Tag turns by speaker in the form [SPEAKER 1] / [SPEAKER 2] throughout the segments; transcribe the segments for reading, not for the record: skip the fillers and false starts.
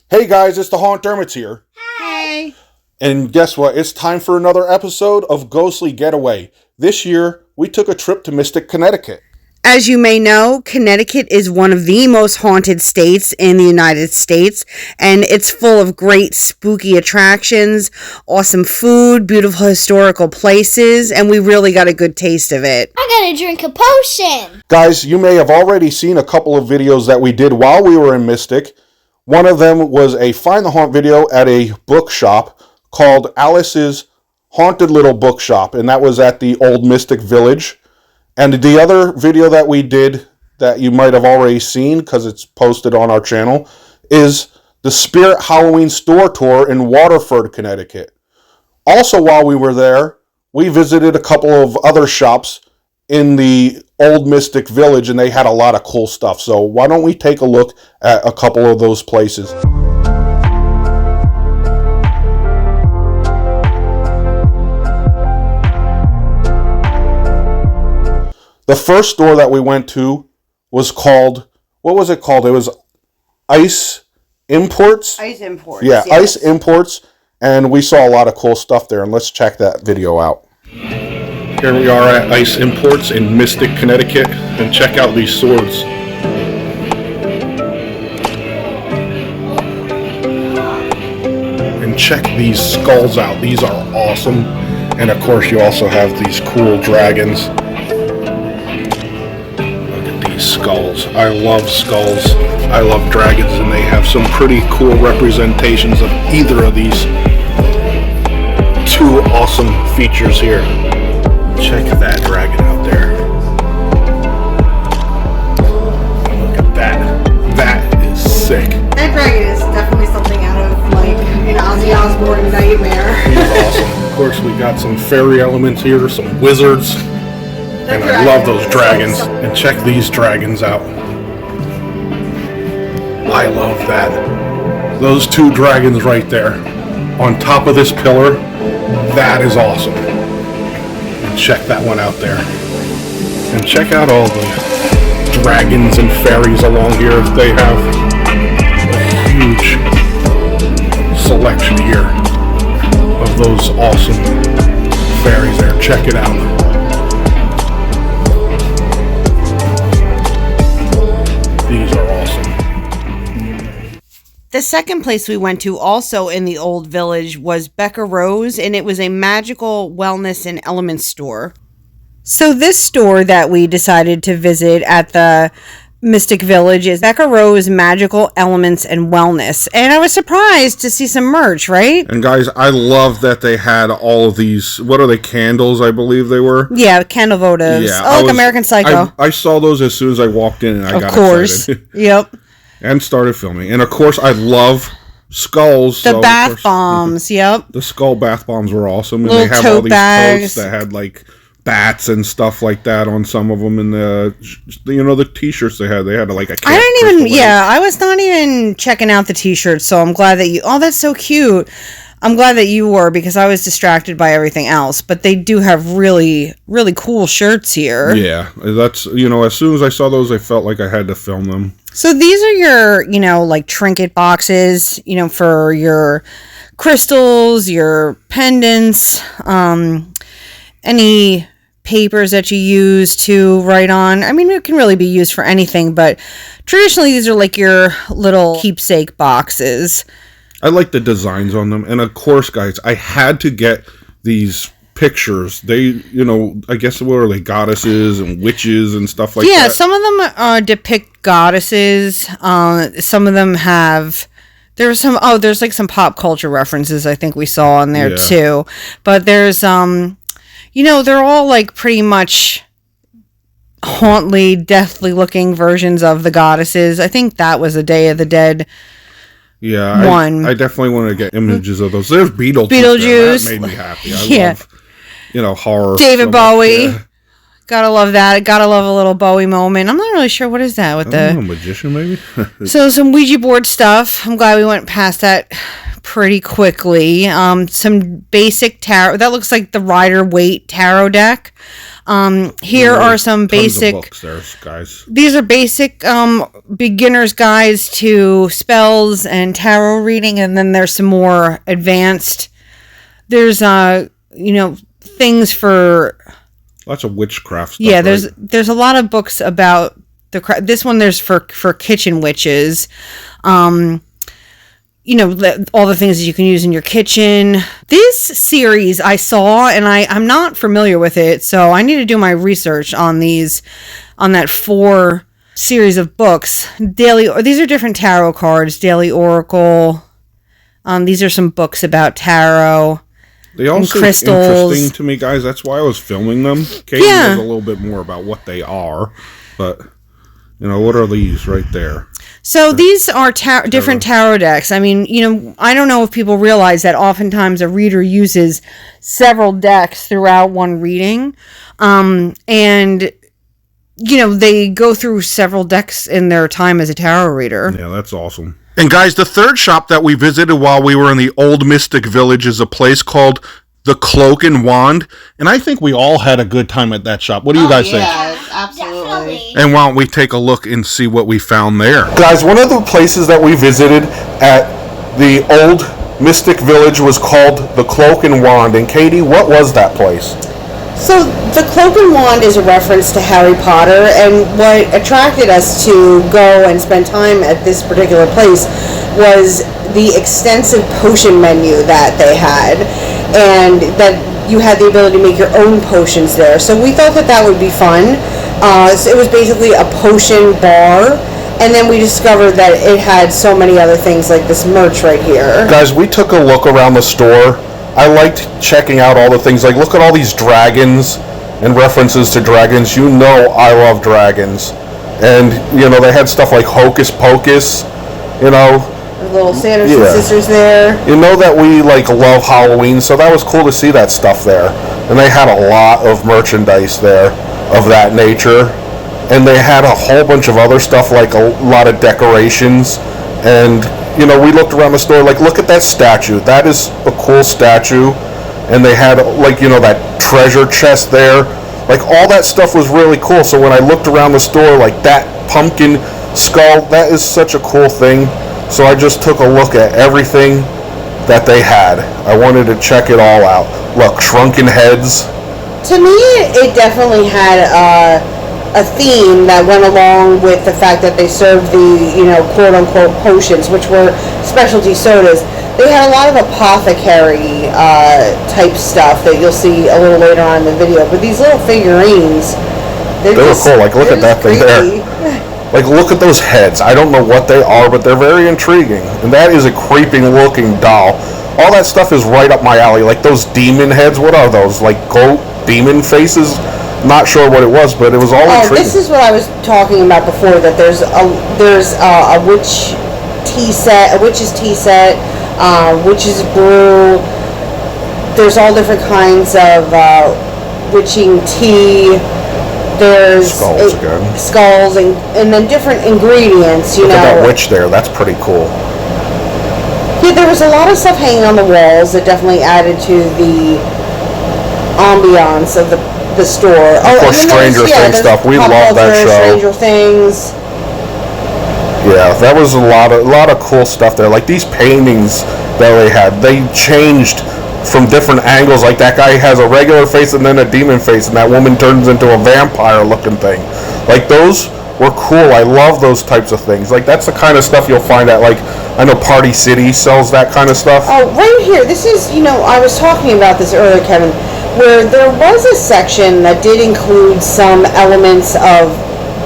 [SPEAKER 1] Hey guys, it's the Haunt Dermots here.
[SPEAKER 2] Hey!
[SPEAKER 1] And guess what? It's time for another episode of Ghostly Getaway. This year, we took a trip to Mystic, Connecticut.
[SPEAKER 2] As you may know, Connecticut is one of the most haunted states in the United States, and it's full of great spooky attractions, awesome food, beautiful historical places, and we really got a good taste of it.
[SPEAKER 3] I gotta drink a potion!
[SPEAKER 1] Guys, you may have already seen a couple of videos that we did while we were in Mystic. One of them was a Find the Haunt video at a bookshop called Alice's Haunted Little Bookshop, and that was at the Old Mystic Village. And the other video that we did that you might have already seen because it's posted on our channel is the Spirit Halloween Store Tour in Waterford, Connecticut. Also, while we were there, we visited a couple of other shops in the Old Mystic Village, and they had a lot of cool stuff. So why don't we take a look at a couple of those places? The first store that we went to was called, what was it called? It was Ice Imports?
[SPEAKER 2] Ice Imports.
[SPEAKER 1] Yeah,
[SPEAKER 2] yes.
[SPEAKER 1] Ice Imports, and we saw a lot of cool stuff there, and let's check that video out. Here we are at Ice Imports in Mystic, Connecticut, and check out these swords. And check these skulls out. These are awesome. And of course you also have these cool dragons. Skulls. I love skulls. I love dragons, and they have some pretty cool representations of either of these two awesome features here. Check that dragon out there. Look at that. That is sick.
[SPEAKER 2] That dragon is definitely something out of, like, an Ozzy Osbourne nightmare.
[SPEAKER 1] He's awesome. Of course, we got some fairy elements here, some wizards. And I love those dragons. And check these dragons out. I love that. Those two dragons right there on top of this pillar. That is awesome. And check that one out there. And check out all the dragons and fairies along here. They have a huge selection here of those awesome fairies there. Check it out. These are awesome.
[SPEAKER 2] The second place we went to, also in the Old Village, was Becca Rose, and it was a magical wellness and element store. So this store that we decided to visit at the Mystic Village is Becca Rose Magical Elements and Wellness. And I was surprised to see some merch, right?
[SPEAKER 1] And guys, I love that they had all of these, what are they, candles, I believe they were?
[SPEAKER 2] Yeah, candle votives.
[SPEAKER 1] Yeah,
[SPEAKER 2] like American Psycho.
[SPEAKER 1] I saw those as soon as I walked in, and I got excited.
[SPEAKER 2] Yep.
[SPEAKER 1] And started filming. And of course, I love skulls.
[SPEAKER 2] The bath bombs, yep.
[SPEAKER 1] The skull bath bombs were awesome. And
[SPEAKER 2] Little
[SPEAKER 1] they have
[SPEAKER 2] tote
[SPEAKER 1] all these
[SPEAKER 2] bags
[SPEAKER 1] totes that had like bats and stuff like that on some of them. And the t-shirts they had like a
[SPEAKER 2] I was not even checking out the t-shirts, so I'm glad that that's so cute. I'm glad that you were, because I was distracted by everything else. But they do have really, really cool shirts here.
[SPEAKER 1] Yeah, that's, as soon as I saw those, I felt like I had to film them.
[SPEAKER 2] So these are your, like trinket boxes, for your crystals, your pendants, any papers that you use to write on. I mean, it can really be used for anything, but traditionally these are like your little keepsake boxes.
[SPEAKER 1] I like the designs on them. And of course, guys, I had to get these pictures. They, I guess, what are they, goddesses and witches and stuff like that?
[SPEAKER 2] Yeah, some of them depict goddesses. Some of them have... there's like some pop culture references I think we saw on there too. But there's, they're all like pretty much hauntly, deathly looking versions of the goddesses. I think that was a Day of the Dead.
[SPEAKER 1] Yeah, I definitely want to get images of those. There's Beetlejuice. That made me happy. I love, horror.
[SPEAKER 2] David Bowie. Yeah. Gotta love that. Gotta love a little Bowie moment. I'm not really sure what is that with
[SPEAKER 1] magician maybe.
[SPEAKER 2] So some Ouija board stuff. I'm glad we went past that pretty quickly. Some basic tarot. That looks like the Rider-Waite tarot deck. Here are some basic
[SPEAKER 1] books there, guys.
[SPEAKER 2] These are basic beginner's guides to spells and tarot reading, and then there's some more advanced. There's things for
[SPEAKER 1] lots of witchcraft stuff.
[SPEAKER 2] Yeah, there's a lot of books about this one. There's for kitchen witches. All the things that you can use in your kitchen. This series I saw, and I'm not familiar with it, so I need to do my research on that 4 series of books. These are different tarot cards, Daily Oracle. These are some books about tarot.
[SPEAKER 1] They all seem interesting to me, guys. That's why I was filming them. Katie knows a little bit more about what they are, but what are these right there?
[SPEAKER 2] So these are different tarot decks. I mean, I don't know if people realize that oftentimes a reader uses several decks throughout one reading. And, they go through several decks in their time as a tarot reader.
[SPEAKER 1] Yeah, that's awesome. And guys, the third shop that we visited while we were in the Old Mystic Village is a place called the Cloak and Wand. And I think we all had a good time at that shop. What do you guys think?
[SPEAKER 4] Yeah, absolutely.
[SPEAKER 1] And why don't we take a look and see what we found there? Guys, one of the places that we visited at the Old Mystic Village was called the Cloak and Wand. And Katie, what was that place?
[SPEAKER 4] So the Cloak and Wand is a reference to Harry Potter, and what attracted us to go and spend time at this particular place was the extensive potion menu that they had, and that you had the ability to make your own potions there. So we thought that would be fun. So it was basically a potion bar, and then we discovered that it had so many other things like this merch right here.
[SPEAKER 1] Guys, we took a look around the store. I liked checking out all the things. Like, look at all these dragons and references to dragons. I love dragons. And, they had stuff like Hocus Pocus,
[SPEAKER 4] The little Sanderson sisters there.
[SPEAKER 1] That we, love Halloween, so that was cool to see that stuff there. And they had a lot of merchandise there of that nature. And they had a whole bunch of other stuff, like a lot of decorations. And we looked around the store, look at that statue. That is a cool statue. And they had, that treasure chest there. All that stuff was really cool. So when I looked around the store, that pumpkin skull, that is such a cool thing. So I just took a look at everything that they had. I wanted to check it all out. Look, shrunken heads.
[SPEAKER 4] To me, it definitely had a theme that went along with the fact that they served the, quote-unquote potions, which were specialty sodas. They had a lot of apothecary type stuff that you'll see a little later on in the video. But these little figurines,
[SPEAKER 1] they were cool. Look at that thing there. Look at those heads. I don't know what they are, but they're very intriguing. And that is a creeping-looking doll. All that stuff is right up my alley. Those demon heads, what are those? Goat demon faces? Not sure what it was, but it was all intriguing.
[SPEAKER 4] This is what I was talking about before, that there's a witch tea set, a witch's tea set, witch's brew. There's all different kinds of witching tea. There's skulls and then different ingredients,
[SPEAKER 1] Look at that witch there. That's pretty cool.
[SPEAKER 4] Yeah, there was a lot of stuff hanging on the walls that definitely added to the ambiance of the store.
[SPEAKER 1] Of course, Stranger Things stuff. We love that show.
[SPEAKER 4] Stranger Things.
[SPEAKER 1] Yeah, that was a lot of cool stuff there. These paintings that they had, they changed from different angles. That guy has a regular face and then a demon face, and that woman turns into a vampire-looking thing. Those were cool. I love those types of things. That's the kind of stuff you'll find at, I know Party City sells that kind of stuff.
[SPEAKER 4] Oh, right here. This is, I was talking about this earlier, Kevin, where there was a section that did include some elements of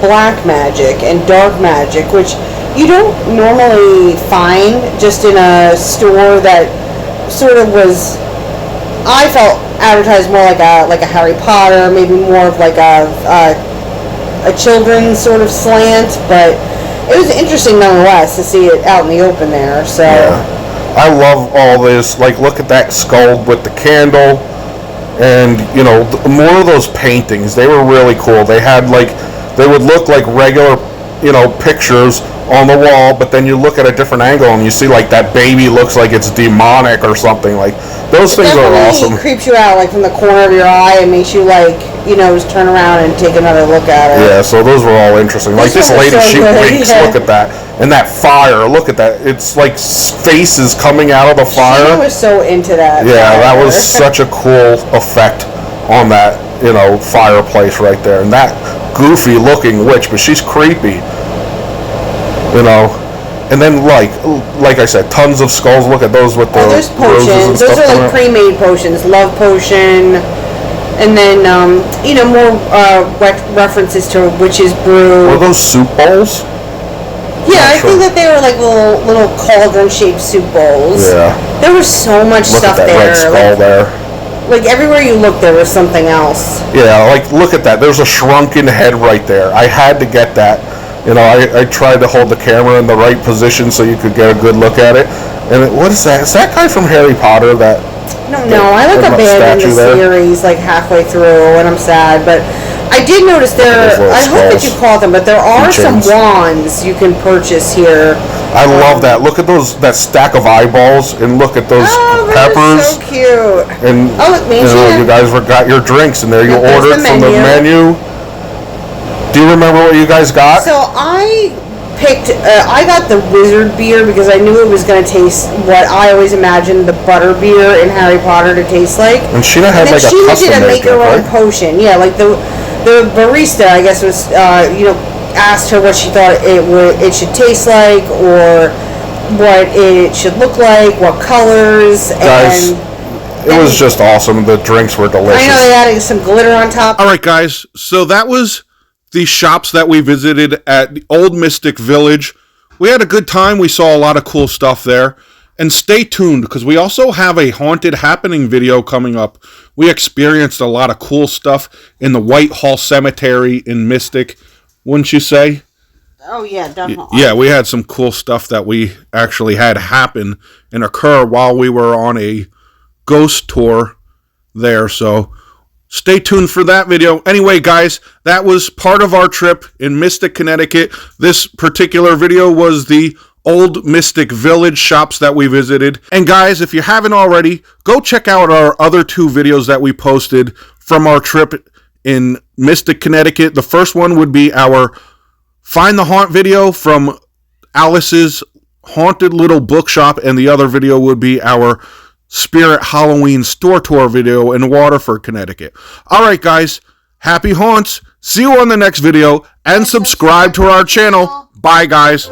[SPEAKER 4] black magic and dark magic, which you don't normally find just in a store that sort of was, I felt, advertised more like a Harry Potter, maybe more of a children's sort of slant, but it was interesting nonetheless to see it out in the open there. So
[SPEAKER 1] yeah. I love all this. Look at that skull with the candle, and more of those paintings. They were really cool. They had they would look like regular, pictures, on the wall, but then you look at a different angle and you see like that baby looks like it's demonic or something. Like those things are awesome.
[SPEAKER 4] It creeps you out like from the corner of your eye and makes you like, you know, just turn around and take another look at it.
[SPEAKER 1] Yeah, so those were all interesting. Like this lady, so she winks. Yeah. Look at that, and that fire. Look at that. It's like faces coming out of the fire.
[SPEAKER 4] She was so into that.
[SPEAKER 1] Yeah, that was such a cool effect on that, you know, fireplace right there, and that goofy looking witch, but she's creepy. You know, and then like I said, tons of skulls. Look at those with the
[SPEAKER 4] there's potions.
[SPEAKER 1] Roses and
[SPEAKER 4] those
[SPEAKER 1] stuff
[SPEAKER 4] are like pre-made potions. Love potion, and then you know, more references to witch's brew.
[SPEAKER 1] Were those soup bowls?
[SPEAKER 4] Yeah, I think that they were like little cauldron-shaped soup bowls.
[SPEAKER 1] Yeah.
[SPEAKER 4] There was so much
[SPEAKER 1] look
[SPEAKER 4] stuff
[SPEAKER 1] at that
[SPEAKER 4] there.
[SPEAKER 1] Red skull there.
[SPEAKER 4] Like everywhere you look, there was something else.
[SPEAKER 1] Yeah, like look at that. There's a shrunken head right there. I had to get that. You know, I tried to hold the camera in the right position so you could get a good look at it. And what is that? Is that guy from Harry Potter? That
[SPEAKER 4] no, I like abandoned the series like halfway through, and I'm sad. But I did notice there. I hope that you caught them, but there are some wands you can purchase here.
[SPEAKER 1] I love that. Look at that stack of eyeballs, and look at those peppers.
[SPEAKER 4] So cute.
[SPEAKER 1] And you guys got your drinks in there. You ordered from the menu. Do you remember what you guys got?
[SPEAKER 4] So I got the wizard beer because I knew it was going to taste what I always imagined the butter beer in Harry Potter to taste like.
[SPEAKER 1] And Sheena had like a custom
[SPEAKER 4] make her own potion. Yeah, like the barista, I guess, was you know, asked her what she thought it should taste like or what it should look like, what colors,
[SPEAKER 1] guys, it was just awesome. The drinks were delicious.
[SPEAKER 4] I know they added some glitter on top.
[SPEAKER 1] All right, guys. So that was the shops that we visited at the Old Mystic Village. We had a good time. We saw a lot of cool stuff there. And stay tuned, because we also have a Haunted Happening video coming up. We experienced a lot of cool stuff in the Whitehall Cemetery in Mystic, wouldn't you say?
[SPEAKER 4] Oh, yeah, definitely.
[SPEAKER 1] Yeah, we had some cool stuff that we actually had happen and occur while we were on a ghost tour there. So stay tuned for that video. Anyway, guys, that was part of our trip in Mystic, Connecticut. This particular video was the Old Mystic Village shops that we visited. And guys, if you haven't already, go check out our other two videos that we posted from our trip in Mystic, Connecticut. The first one would be our Find the Haunt video from Alice's Haunted Little Bookshop, and the other video would be our Spirit Halloween store tour video in Waterford, Connecticut. All right, guys, happy haunts. See you on the next video, and subscribe to our channel. Bye, guys.